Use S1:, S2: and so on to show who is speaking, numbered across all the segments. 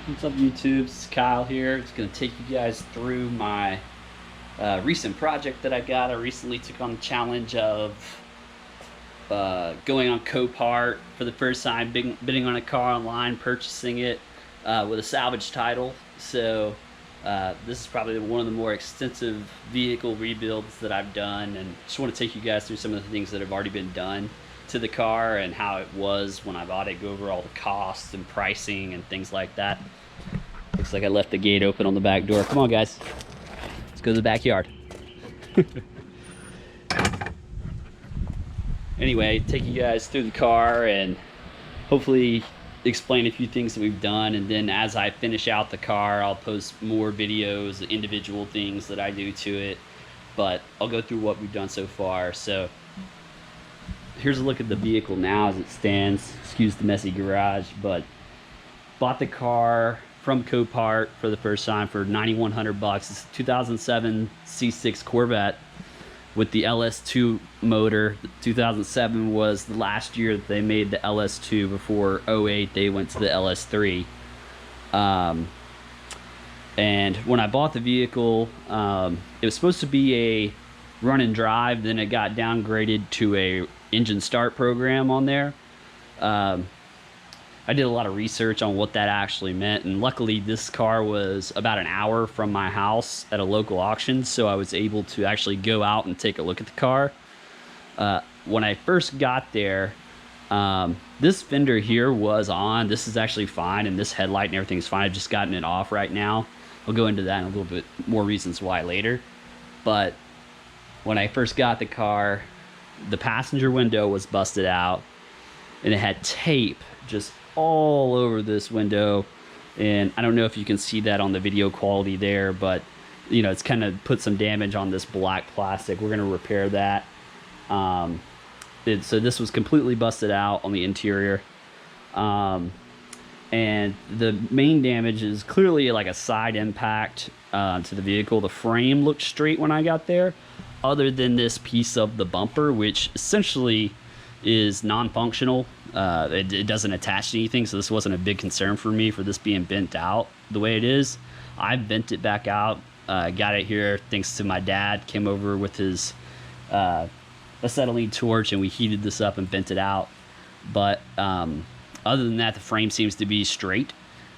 S1: What's up, YouTube? It's Kyle here. It's going to take you guys through my recent project that I got. I recently took on the challenge of going on Copart for the first time, bidding on a car online, purchasing it with a salvage title. So this is probably one of the more extensive vehicle rebuilds that I've done, and just want to take you guys through some of the things that have already been done to the car and how it was when I bought it, go over all the costs and pricing and things like that. Looks like I left the gate open on the back door. Come on, guys. Let's go to the backyard. Anyway, take you guys through the car and hopefully explain a few things that we've done, and then as I finish out the car, I'll post more videos, individual things that I do to it, but I'll go through what we've done so far. So here's a look at the vehicle now as it stands. Excuse the messy garage, but bought the car from Copart for the first time for $9,100. It's a 2007 C6 Corvette with the LS2 motor. 2007 was the last year that they made the LS2 before '08 they went to the LS3. And when I bought the vehicle, it was supposed to be a run and drive, then it got downgraded to a engine start program on there. I did a lot of research on what that actually meant, and luckily this car was about an hour from my house at a local auction, so I was able to actually go out and take a look at the car. When I first got there, this fender here was on. This is actually fine, and this headlight and everything's fine. I've just gotten it off right now. I'll go into that in a little bit more reasons why later. But when I first got the car, the passenger window was busted out, and it had tape just all over this window. And I don't know if you can see that on the video quality there, but you know, it's kind of put some damage on this black plastic. We're going to repair that. So this was completely busted out on the interior. And the main damage is clearly like a side impact to the vehicle. The frame looked straight when I got there, other than this piece of the bumper, which essentially is non-functional. It doesn't attach to anything, so this wasn't a big concern for me for this being bent out the way it is. I bent it back out, got it here thanks to my dad. Came over with his acetylene torch, and we heated this up and bent it out. But other than that, the frame seems to be straight.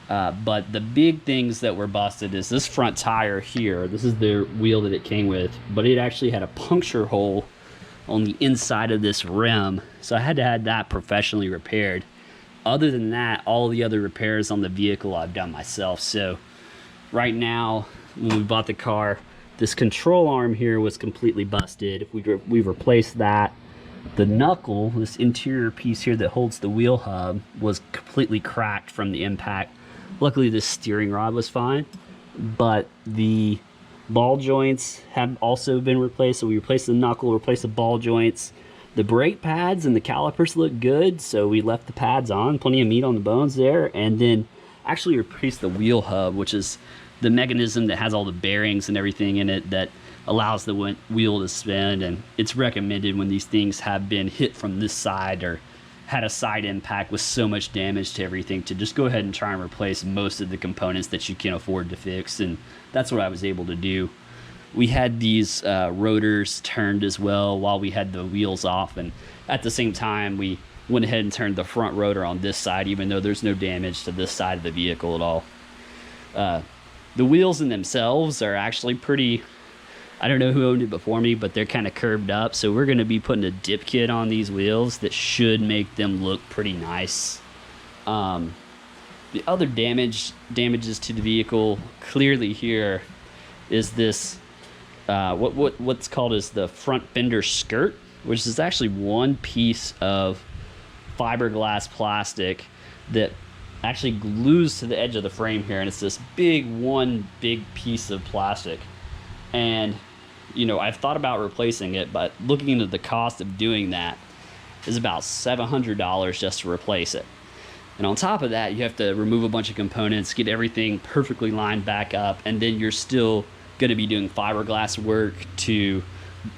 S1: But the big things that were busted is this front tire here. This is the wheel that it came with, but it actually had a puncture hole on the inside of this rim, so I had to have that professionally repaired. Other than that, all the other repairs on the vehicle I've done myself. So right now, when we bought the car, this control arm here was completely busted. We replaced that. The knuckle, this interior piece here that holds the wheel hub, was completely cracked from the impact. Luckily, this steering rod was fine, but the ball joints have also been replaced. So we replaced the knuckle, replaced the ball joints. The brake pads and the calipers look good, so we left the pads on, plenty of meat on the bones there. And then actually replaced the wheel hub, which is the mechanism that has all the bearings and everything in it that allows the wheel to spin. And it's recommended when these things have been hit from this side or had a side impact with so much damage to everything, to just go ahead and try and replace most of the components that you can afford to fix. And that's what I was able to do. We had these rotors turned as well while we had the wheels off, and at the same time we went ahead and turned the front rotor on this side, even though there's no damage to this side of the vehicle at all. The wheels in themselves are actually pretty, I don't know who owned it before me, but they're kind of curved up, so we're going to be putting a dip kit on these wheels that should make them look pretty nice. The other damages to the vehicle clearly here is this what's called as the front fender skirt, which is actually one piece of fiberglass plastic that actually glues to the edge of the frame here, and it's this one big piece of plastic. And you know, I've thought about replacing it, but looking into the cost of doing that is about $700 just to replace it. And on top of that, you have to remove a bunch of components, get everything perfectly lined back up, and then you're still going to be doing fiberglass work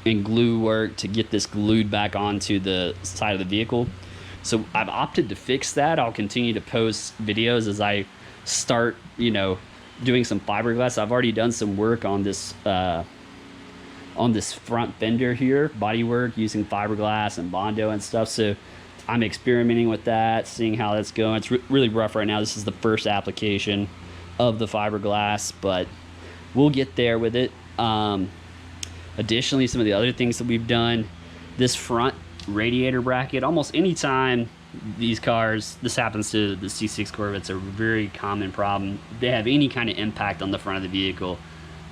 S1: and glue work to get this glued back onto the side of the vehicle. So I've opted to fix that. I'll continue to post videos as I start, you know, doing some fiberglass. I've already done some work on this front fender here, body work using fiberglass and Bondo and stuff. So I'm experimenting with that, seeing how that's going. It's really rough right now. This is the first application of the fiberglass, but we'll get there with it. Additionally, some of the other things that we've done, this front radiator bracket, almost anytime these cars, this happens to the C6 Corvettes, a very common problem. If they have any kind of impact on the front of the vehicle,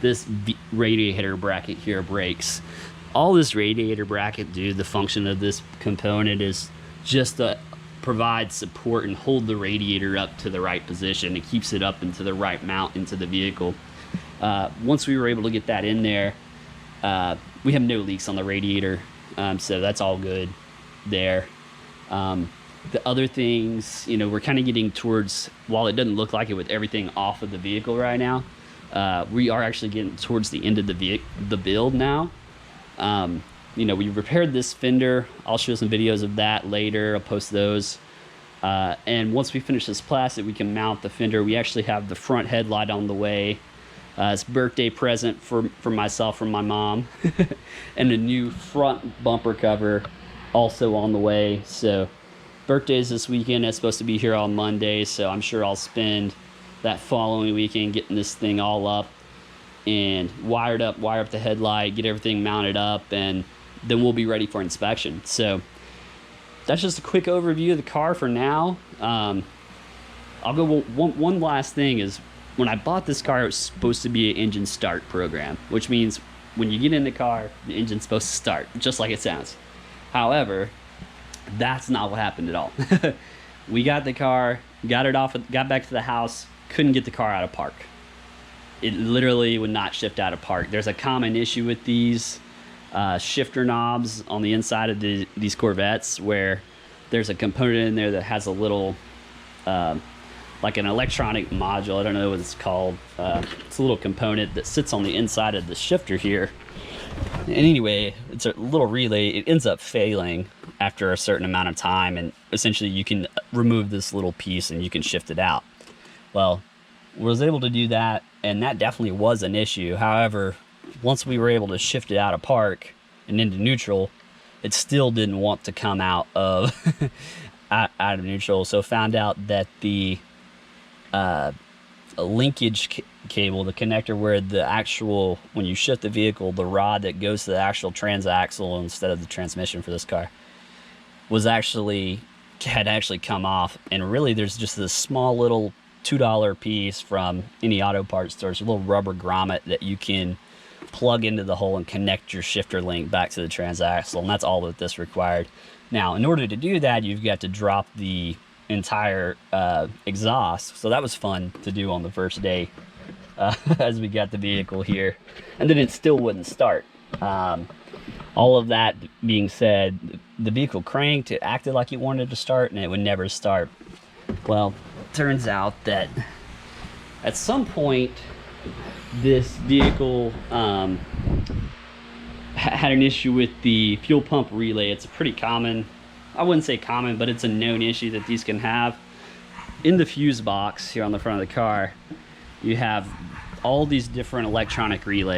S1: this radiator bracket here breaks. All this radiator bracket, dude, the function of this component is just to provide support and hold the radiator up to the right position. It keeps it up into the right mount into the vehicle. Once we were able to get that in there, we have no leaks on the radiator, so that's all good there. The other things, you know, we're kind of getting towards, while it doesn't look like it with everything off of the vehicle right now, we are actually getting towards the end of the build now. You know, we repaired this fender. I'll show some videos of that later. I'll post those. And once we finish this plastic, we can mount the fender. We actually have the front headlight on the way. It's a birthday present for myself from my mom. And a new front bumper cover also on the way. So birthday's this weekend. It's supposed to be here on Monday, so I'm sure I'll spend that following weekend getting this thing all up and wire up the headlight, get everything mounted up, and then we'll be ready for inspection. So that's just a quick overview of the car for now. I'll go one last thing is, when I bought this car, it was supposed to be an engine start program, which means when you get in the car, the engine's supposed to start, just like it sounds. However, that's not what happened at all. We got the car, got back to the house, couldn't get the car out of park. It literally would not shift out of park. There's a common issue with these shifter knobs on the inside of these Corvettes, where there's a component in there that has a little like an electronic module. I don't know what it's called. It's a little component that sits on the inside of the shifter here. And anyway, it's a little relay. It ends up failing after a certain amount of time, and essentially you can remove this little piece and you can shift it out. Well, was able to do that, and that definitely was an issue. However, once we were able to shift it out of park and into neutral, it still didn't want to come out of out of neutral. So found out that the linkage cable, the connector where the actual, when you shift the vehicle, the rod that goes to the actual transaxle instead of the transmission for this car, had actually come off. And really, there's just this small little $2 piece from any auto parts store. It's a little rubber grommet that you can plug into the hole and connect your shifter link back to the transaxle, and that's all that this required. Now, in order to do that, you've got to drop the entire exhaust, so that was fun to do on the first day as we got the vehicle here, and then it still wouldn't start. All of that being said, the vehicle cranked, it acted like it wanted to start, and it would never start. Well, turns out that at some point this vehicle had an issue with the fuel pump relay. It's a pretty common, I wouldn't say common, but it's a known issue that these can have. In the fuse box here on the front of the car, you have all these different electronic relays.